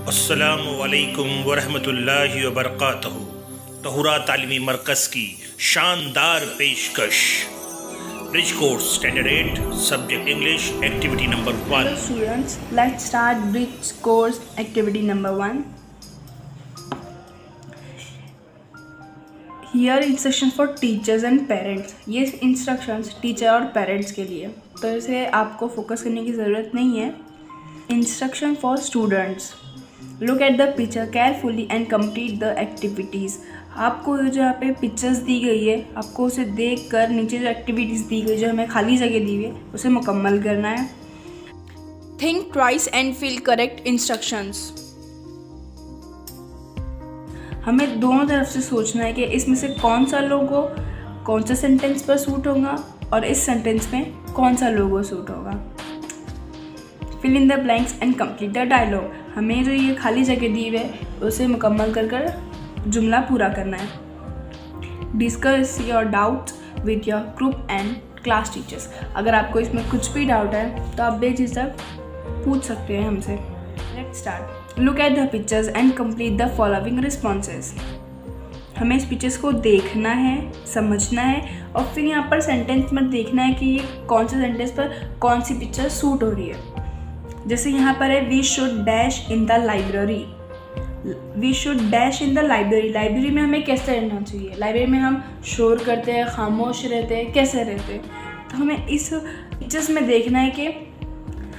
अस्सलामु अलैकुम वरहमतुल्लाहि वबरकातुहू। तहुरा तालीमी मरकज़ की शानदार पेशकश। Bridge course standard 8 subject English activity number 1। Hello students, let's start bridge course activity number 1. Here instructions for teachers and parents. ये instructions टीचर और पेरेंट्स के लिए, तो इसे आपको फोकस करने की ज़रूरत नहीं है। Instruction for students. Look at the picture carefully and complete the activities. आपको जो यहाँ पे पिक्चर्स दी गई है, आपको उसे देख कर नीचे जो एक्टिविटीज़ दी गई, जो हमें खाली जगह दी हुई है, उसे मुकम्मल करना है। Think twice and feel correct instructions. हमें दोनों तरफ से सोचना है कि इसमें से कौन सा लोगो कौन सा सेंटेंस पर सूट होगा और इस सेंटेंस में कौन सा लोगो सूट होगा। Fill in the blanks and complete the dialogue. हमें जो ये खाली जगह दी हुई है उसे मुकम्मल कर जुमला पूरा करना है। Discuss your doubts with your group and class teachers. अगर आपको इसमें कुछ भी डाउट है तो आप बेझिझक पूछ सकते हैं हमसे। Let's start. Look at the pictures and complete the following responses. हमें इस पिक्चर्स को देखना है, समझना है और फिर यहाँ पर सेंटेंस में देखना है कि ये कौन से सेंटेंस पर कौन सी पिक्चर सूट हो रही है। जैसे यहाँ पर है we should dash in the library. We should dash in the library. Library में हमें कैसे रहना चाहिए? लाइब्रेरी में हम शोर करते हैं, खामोश रहते हैं, कैसे रहते हैं? तो हमें इस पिक्चर्स में देखना है कि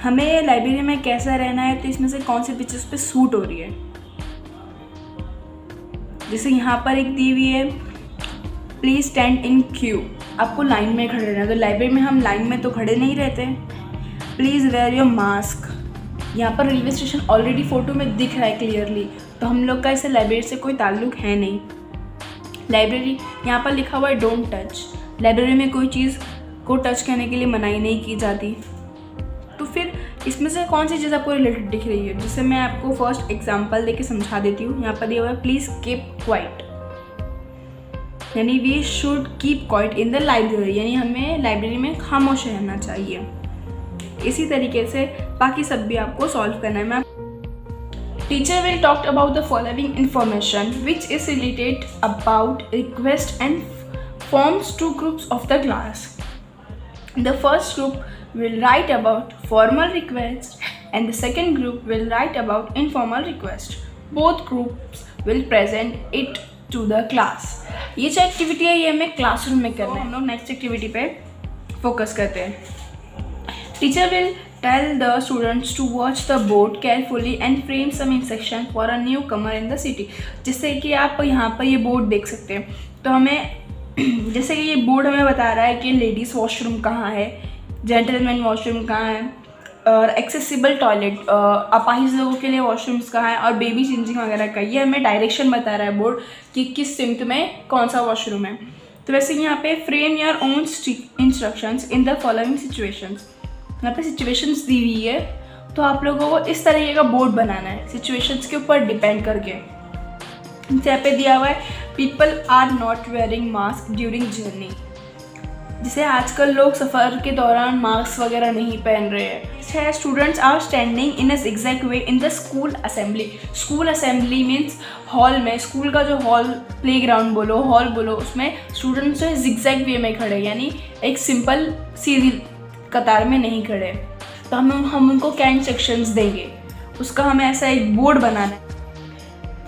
हमें लाइब्रेरी में कैसा रहना है, तो इसमें से कौन सी पिक्चर्स पे सूट हो रही है। जैसे यहाँ पर एक दी हुई है प्लीज स्टैंड इन क्यू। आपको लाइन में खड़े रहना है, तो लाइब्रेरी में हम लाइन में तो खड़े नहीं रहते। Please where your mask. यहाँ पर रेलवे स्टेशन ऑलरेडी फ़ोटो में दिख रहा है क्लियरली, तो हम लोग का इसे लाइब्रेरी से कोई ताल्लुक़ है नहीं। लाइब्रेरी यहाँ पर लिखा हुआ है डोंट टच। लाइब्रेरी में कोई चीज़ को टच करने के लिए मनाही नहीं की जाती। तो फिर इसमें से कौन सी चीज़ आपको रिलेटेड दिख रही है? जिससे मैं आपको फर्स्ट एग्जाम्पल देके समझा देती हूँ। यहाँ पर दिया हुआ है प्लीज़ कीप क्वाइट, यानी we should keep quiet in the library, यानी हमें लाइब्रेरी में खामोश रहना चाहिए। इसी तरीके से बाकी सब भी आपको सॉल्व करना है। Ma'am teacher will talk about the following information which is related about request and forms two groups of the class. The first group will write about formal request and the second group will write about informal request. Both groups will present it to the class. ये जो activity है ये हमें classroom में करना है। हम लोग नेक्स्ट एक्टिविटी पे फोकस करते हैं। Teacher will tell the students to watch the board carefully and frame some instruction for a newcomer in the city. जैसे कि आप यहाँ पर ये बोर्ड देख सकते हैं, तो हमें जैसे कि ये बोर्ड हमें बता रहा है कि लेडीज़ वॉशरूम कहाँ है, जेंटलमैन वॉशरूम कहाँ है और एक्सेसिबल टॉयलेट अपाहिज लोगों के लिए वॉशरूम्स कहाँ है और बेबी चेंजिंग वगैरह का। ये हमें डायरेक्शन बता रहा है बोर्ड कि किस सिमत में कौन सा वॉशरूम है। तो वैसे यहाँ पे frame your own instructions in the following situations. यहाँ पे सिचुएशंस दी हुई है, तो आप लोगों को इस तरीके का बोर्ड बनाना है सिचुएशंस के ऊपर डिपेंड करके। यहाँ पे दिया हुआ है people are not wearing mask during journey. जिसे आजकल लोग सफ़र के दौरान मास्क वगैरह नहीं पहन रहे हैं। Students are standing in a zigzag way in the school assembly. School assembly means hall में, स्कूल का जो हॉल, प्लेग्राउंड बोलो, हॉल बोलो, उसमें स्टूडेंट्स जो है zigzag वे में खड़े, यानी एक सिंपल सीधी कतार में नहीं खड़े। तो हम उनको क्या इंस्ट्रक्शंस देंगे, उसका हमें ऐसा एक बोर्ड बनाना है।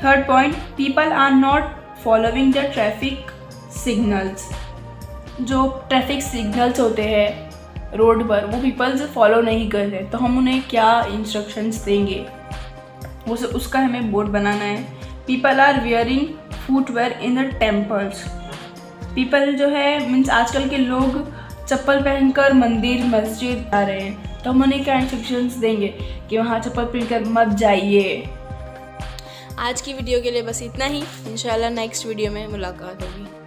Third point, people are not following the traffic signals. जो ट्रैफिक सिग्नल्स होते हैं रोड पर वो पीपल्स फॉलो नहीं कर रहे, तो हम उन्हें क्या इंस्ट्रक्शंस देंगे, उसका हमें बोर्ड बनाना है। People are wearing footwear in the temples. People जो है मीन्स आजकल के लोग चप्पल पहनकर मंदिर मस्जिद आ रहे हैं, तो हम उन्हें क्या इंस्ट्रक्शंस देंगे कि वहाँ चप्पल पहनकर मत जाइए। आज की वीडियो के लिए बस इतना ही। इंशाल्लाह नेक्स्ट वीडियो में मुलाकात होगी।